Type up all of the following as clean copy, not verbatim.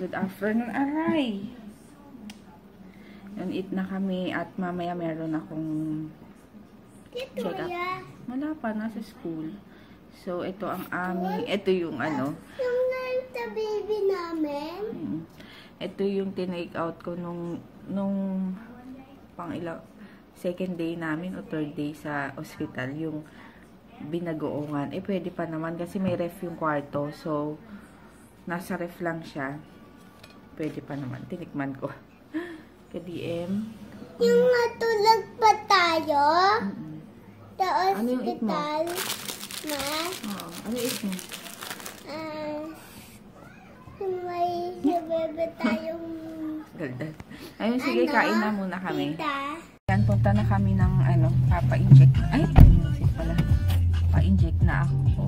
Good afternoon, aray. Yun, eat na kami at mamaya meron akong check up. Wala pa, nasa school. So, ito ang aming, ito yung ano. Yung sa baby namin. Ito yung tinake out ko nung pang ilang, second day namin o third day sa hospital. Yung binagoongan. Eh, pwede pa naman kasi may ref yung kwarto. So, nasa ref lang siya. Pwede pa naman. Tinikman ko. Ka-DM. Yung natulog pa tayo? Sa Ano yung eat mo? hospital. Oo. Ano yung eat mo? May nabebe tayong... Galdan. Ayun, sige, Ano? kain na muna kami. Tita. Yan, punta na kami ng ano, papa-inject. Ay, music pala. Pa-inject na ako.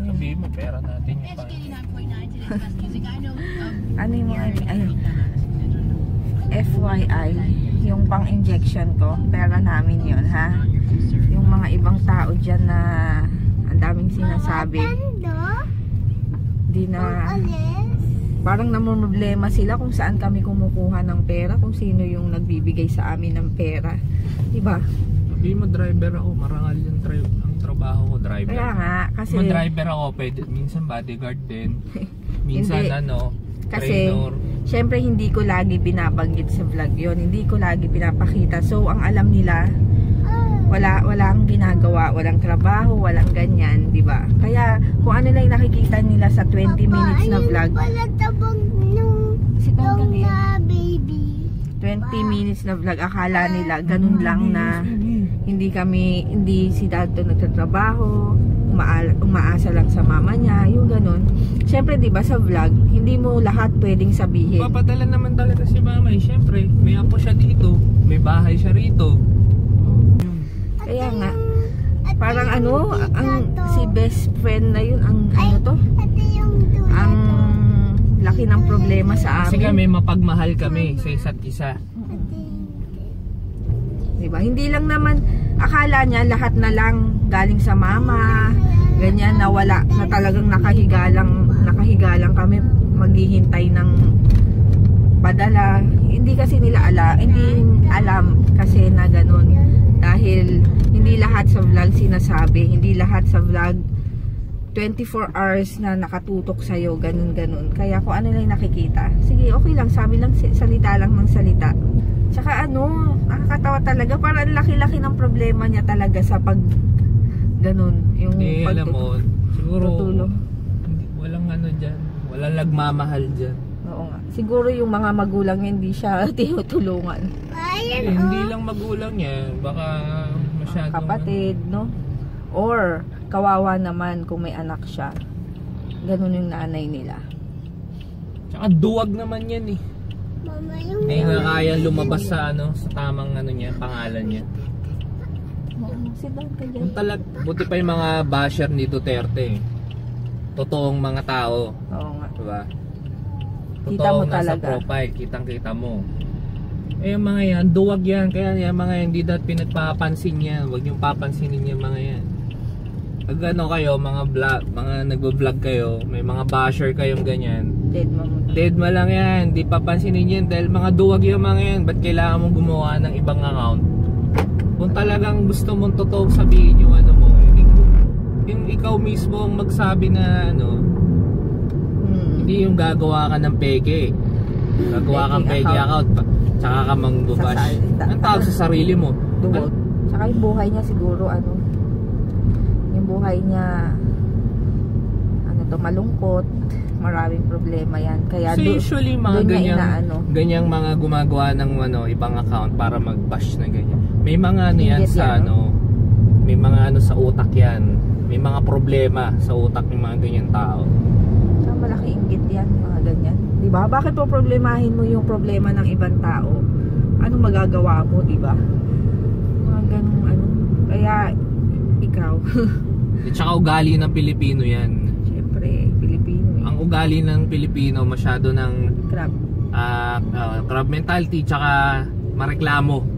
Sabihin mo, pera natin yung Ano yung mga, ayun. FYI, yung pang-injection ko, pera namin yun, ha? Yung mga ibang tao dyan na ang daming sinasabi. Di na, parang namumroblema sila kung saan kami kumukuha ng pera, kung sino yung nagbibigay sa amin ng pera. Diba? Sabihin mo, driver ako, marangal yung trabaho ko, driver. Kaya nga, kasi... Kung driver ako, pwede, minsan bodyguard din. Minsan Hindi. ano, Kasi, trainer. syempre hindi ko lagi binabanggit sa vlog yon, hindi ko lagi pinapakita. So, ang alam nila, walang ginagawa, walang trabaho, walang ganyan, di ba? Kaya, kung ano lang nakikita nila sa 20 minutes na vlog, Wala tabang nung baby. 20 minutes na vlog, akala nila, ganun lang na hindi si Dado nagtatrabaho, umaasa lang sa mama niya, yung ganun. Siyempre, di ba sa vlog, hindi mo lahat pwedeng sabihin. Papadala naman talaga si mama eh. Siyempre, may apo siya dito, may bahay siya rito. Kaya nga, parang ano, si best friend na yun, ang ano to, Ate yung ang laki ng problema sa Kasi amin. kami, mapagmahal kami sa isa't isa. Diba? Hindi lang naman, akala niya lahat na lang galing sa mama, ganyan na wala, na talagang nakahiga lang kami maghihintay ng padala. Hindi kasi nila hindi alam kasi na ganun. Dahil hindi lahat sa vlog sinasabi, hindi lahat sa vlog 24 hours na nakatutok sa'yo, ganun. Kaya kung ano lang nakikita, sige, okay lang, sabi lang, salita lang ng salita. Tsaka ano, nakakatawa talaga, parang laki-laki ng problema niya talaga sa pag ganun, yung Alam mo, siguro tutulong. walang ano dyan, walang nagmamahal dyan. Oo nga. Siguro yung mga magulang niya hindi siya tinutulungan. Hindi lang magulang niya, baka masyadong Kapatid, no? Or kawawa naman kung may anak siya. Ganun yung nanay nila. Tsaka duwag naman yan eh. Mama yung... Hindi nga kaya lumabas sa ano, sa tamang ano niya, pangalan niya. Sit down ka dyan. Kung buti pa yung mga basher ni Duterte eh. Totoong mga tao. Oo nga. Diba? Kita mo Totoong nasa talaga. profile, kitang-kita mo. Eh yung mga yan, duwag yan. Kaya yung mga yan, hindi dapat pinagpapansin yan. Huwag niyong papansinin yung mga yan. Pag ano kayo, mga nagbo-vlog kayo, may mga basher kayong ganyan. Dead mo lang yan, hindi papansinin yan dahil mga duwag yung mga yan. Ba't kailangan mong gumawa ng ibang account? Kung talagang gusto mong totoong sabihin yung ano mo, yung ikaw mismo ang magsabi na ano, hindi yung gagawa ka ng peke. Gagawa kang peke account, tsaka ka mangbubash. Ang tawag sa sarili mo. Duwag. Tsaka yung buhay niya siguro ano, yung buhay niya ano to, malungkot, maraming problema yan. Kaya So usually mga ganyang mga gumagawa ng ano, ibang account para mag-bash na ganyan. May mga ano yan sa ano, may mga ano sa utak yan. May mga problema sa utak ng mga ganyan tao. So, malaki inggit yan, mga ganyan. Diba? Bakit po problemahin mo yung problema ng ibang tao? Anong magagawa mo, diba? Mga ganung ano. Kaya, ikaw. At saka ugali ng Pilipino yan. Siyempre, Pilipino eh. Ang ugali ng Pilipino masyado ng Crab. crab mentality, tsaka mareklamo.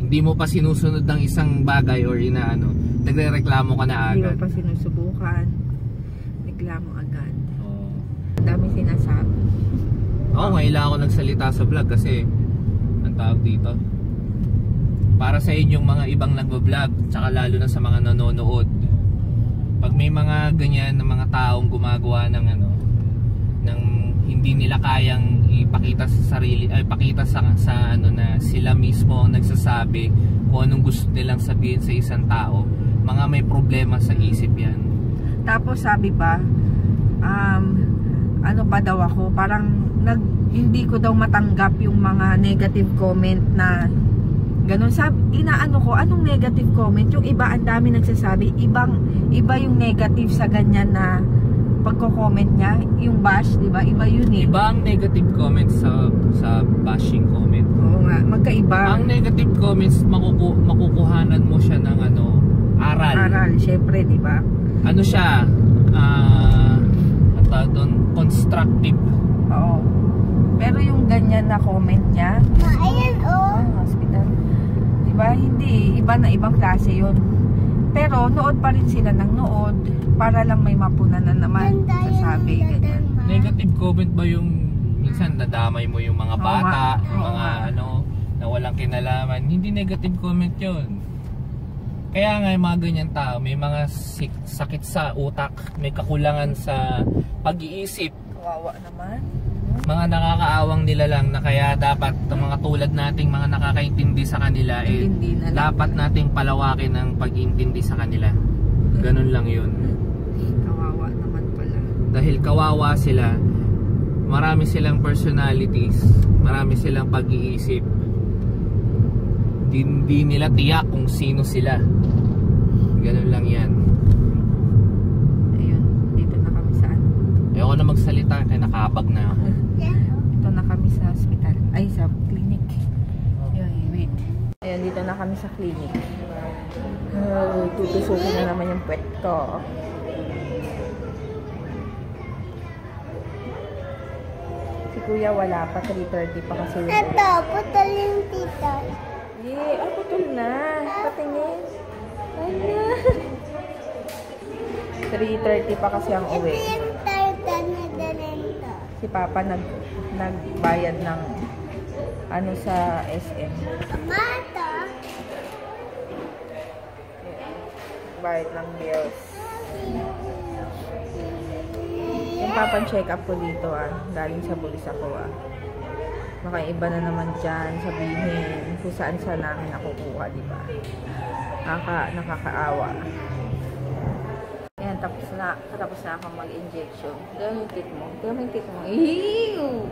Hindi mo pa sinusunod ng isang bagay or inaano, nagrereklamo ka na Hindi agad. mo pa sinusubukan. Reklamo agad. Oh. Dami Oo, ngayon lang ako nagsalita sa vlog kasi ang tawag dito. Para sa inyong mga ibang nagbo-vlog, tsaka lalo na sa mga nanonood. Pag may mga ganyan na mga taong gumagawa ng ng hindi nila kayang ipakita sa sarili, ay pakita sa na sila mismo ang nagsasabi kung anong gusto nilang sabihin sa isang tao, mga may problema sa isip yan. Tapos sabi pa, ano pa daw ako, parang hindi ko daw matanggap yung mga negative comment na ganun. Sabi, inaano ko, anong negative comment? Yung iba, ang dami nagsasabi, iba yung negative sa ganyan na pagko-comment niya, yung bash, di ba? Iba yun eh. Iba ang negative comments sa bashing comment. Oo nga, magkaiba. Ang negative comments, makukuhanan mo siya ng aral. Aral, syempre, di ba? Ano siya? Constructive. Oo. Pero yung ganyan na comment niya, Ayan, oh. hospital. Di ba? Hindi, iba na ibang klase yun. Pero nood pa rin sila ng nood para lang may mapunan na naman sasabi, ganyan. Negative comment ba yung minsan nadamay mo yung mga bata, yung mga na walang kinalaman? Hindi negative comment yun. Kaya nga yung mga ganyan tao, may mga sakit sa utak, may kakulangan sa pag-iisip. Kawawa naman. Mga nakakaawang nila lang na kaya dapat ang mga tulad nating mga nakakaintindi sa kanila dapat nating palawakin ang pag-intindi sa kanila. Ganun lang yun. Kawawa naman pala. Dahil kawawa sila, marami silang personalities, marami silang pag-iisip. Hindi nila tiyak kung sino sila. Ganun lang yan. Ayun, dito na kami sa Ayoko na magsalita kaya nakabag na ako. Dito na kami sa hospital. Ay, sa clinic. Ayun, wait. Ayun, dito na kami sa clinic. Tutusukin na naman yung puwet ko. Si kuya wala pa, 3:30 pa kasi yung Ito, putol yung tita. putol na. Patingin. Ayan. 3:30 pa kasi ang uwi. Ito yung tartan na dalento. Si Papa nagbayad ng sa SM. Mata. Bayad ng bills. Yung check up ko dito galing sa bulis ako Baka iba na naman dyan sabihin kung saan namin nakukuha, diba? Nakakaawa. Ayan, tapos na ako mag-injection. Gamitin mo. Ew!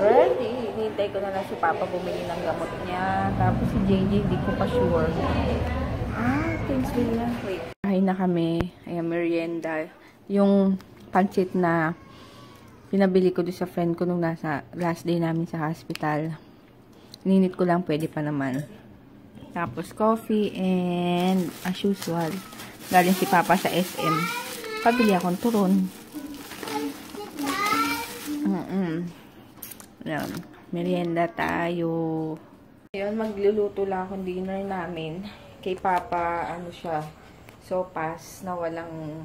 Ready. Hinintay ko na lang si Papa bumili ng gamot niya. Tapos si JJ, hindi ko pa sure. Thanks Lila. Wait. Kain na kami. Ayan, merienda. Yung pancit na pinabili ko doon sa friend ko nung nasa last day namin sa hospital. Ninit ko lang, pwede pa naman. Tapos coffee and as usual, galing si Papa sa SM. Pabili akong turon. Ayan, merienda tayo. Ayan, magluluto lang akong dinner namin. Kay Papa, sopas na walang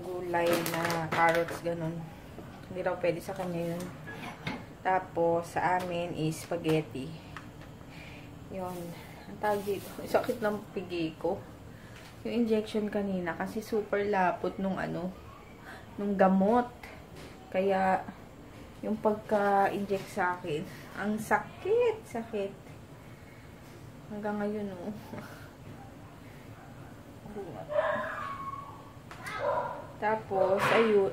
gulay na carrots, ganun. Hindi raw pwede sa kanya yun. Tapos, sa amin is spaghetti. Yun. Ang tawag dito, sakit ng pigi ko. Yung injection kanina, kasi super lapot nung gamot. Kaya, yung pagka-inject sa akin, ang sakit. Hanggang ngayon, Tapos, ayun.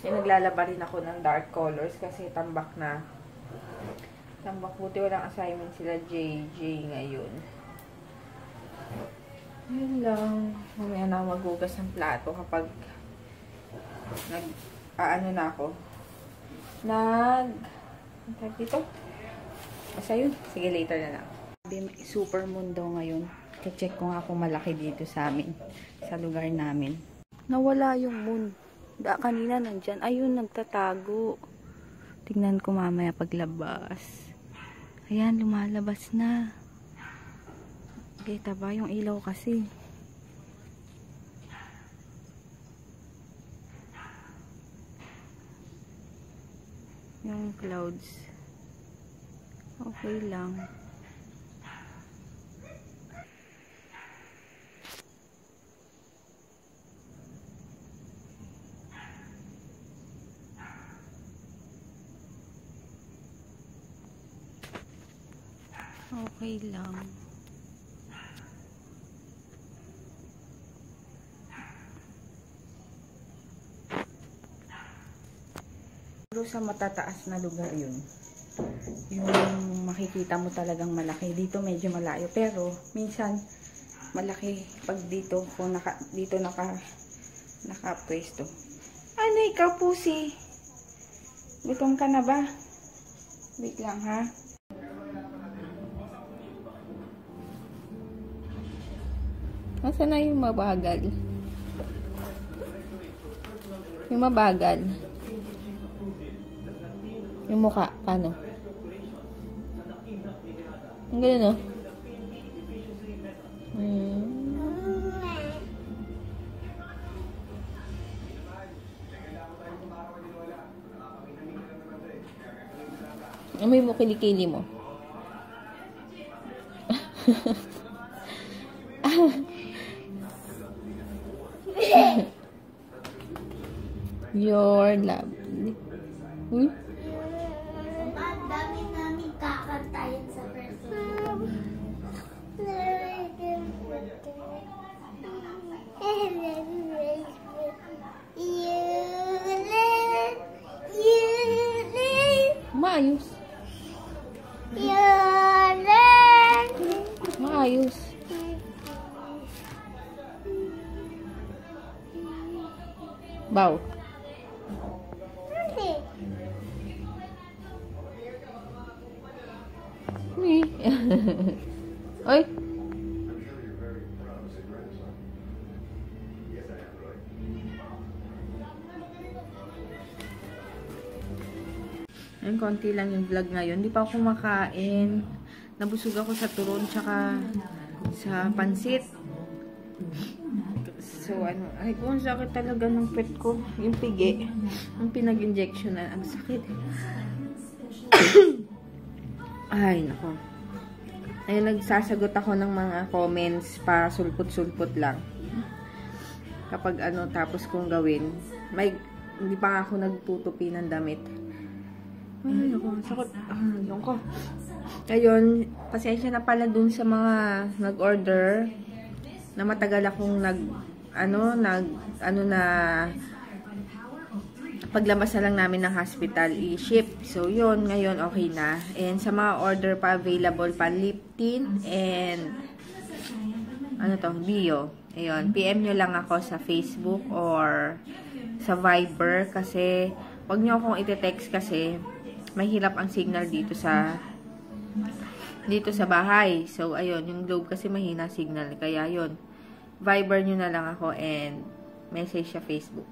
Naglalaba rin ako ng dark colors kasi tambak na. Buti walang assignment sila JJ ngayon. Yun lang. Mamaya na magugas ng plato kapag na ako. Ang dito? Basta yun. Sige, later na lang. Super moon daw ngayon. Check ko nga kung malaki dito sa amin. Sa lugar namin. Nawala yung moon. Kanina nandyan. Ayun, nagtatago. Tingnan ko mamaya paglabas. Ayan, lumalabas na. Kita ba yung ilaw kasi? yung clouds. Okay lang. Okay lang. Pero sa matataas na lugar yun, yung makikita mo talagang malaki. Dito medyo malayo, pero minsan malaki pag dito kung dito nakapwesto. Ano ikaw, pusi? Gutom ka na ba? Wait lang, ha? Nasaan na yung mabagal? Yung mabagal. Yung mukha, paano? Ang ganun, no? Amoy mo kilikili mo. Your lovely. Uy? Ang dami namin kakantayin sa person. Maayos. Maayos. Baw. Uy. Oy. Ayun, konti lang yung vlog ngayon. Hindi pa ako kumakain. Nabusog ako sa turon tsaka sa pansit. So, ano, ay kung sakit talaga ng pet ko. Yung pigi. Ang pinag-injectionan. Ang sakit. Ay, nako. Ayun, nagsasagot ako ng mga comments pa sulpot-sulpot lang. Kapag ano, tapos kong gawin. Hindi pa nga ako nagtutupi ng damit. Ay, nako. Sakot. Doon ko. Ayun, pasensya na pala dun sa mga nag-order na matagal akong paglabas na lang namin ng hospital i-ship. So, yun, ngayon okay na. And sa mga order pa available pa, lip tint and Bio. Ayun, PM nyo lang ako sa Facebook or sa Viber kasi wag nyo akong ite-text kasi mahirap ang signal dito sa bahay. So, ayun, yung Globe kasi mahina signal. Kaya, yun, Viber nyo na lang ako and message sa Facebook.